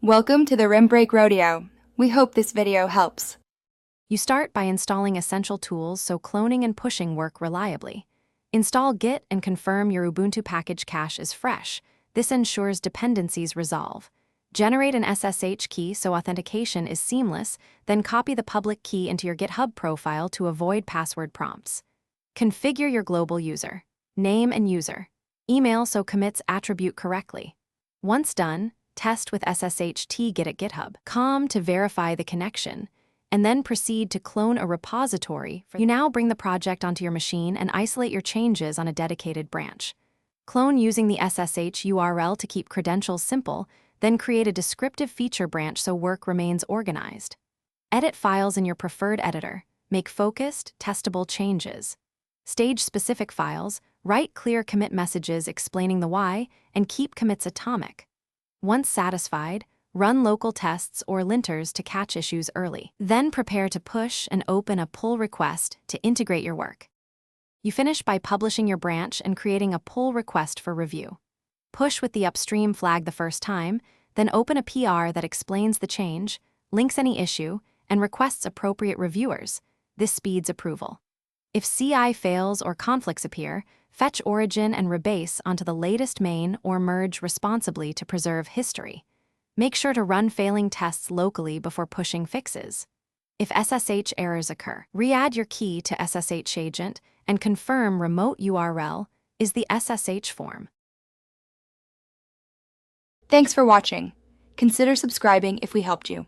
Welcome to the Rim Break Rodeo. We hope this video helps. You start by installing essential tools so cloning and pushing work reliably. Install Git and confirm your Ubuntu package cache is fresh. This ensures dependencies resolve. Generate an SSH key so authentication is seamless, then copy the public key into your GitHub profile to avoid password prompts. Configure your global user, name and user, email so commits attribute correctly. Once done, test with SSH Git at GitHub.com to verify the connection, and then proceed to clone a repository. You now bring the project onto your machine and isolate your changes on a dedicated branch. Clone using the SSH URL to keep credentials simple, then create a descriptive feature branch so work remains organized. Edit files in your preferred editor. Make focused, testable changes. Stage specific files, write clear commit messages explaining the why, and keep commits atomic. Once satisfied, run local tests or linters to catch issues early. Then prepare to push and open a pull request to integrate your work. You finish by publishing your branch and creating a pull request for review. Push with the upstream flag the first time, then open a PR that explains the change, links any issue, and requests appropriate reviewers. This speeds approval. If CI fails or conflicts appear, fetch origin and rebase onto the latest main or merge responsibly to preserve history. Make sure to run failing tests locally before pushing fixes. If SSH errors occur, re-add your key to SSH agent and confirm remote URL is the SSH form. Thanks for watching. Consider subscribing if we helped you.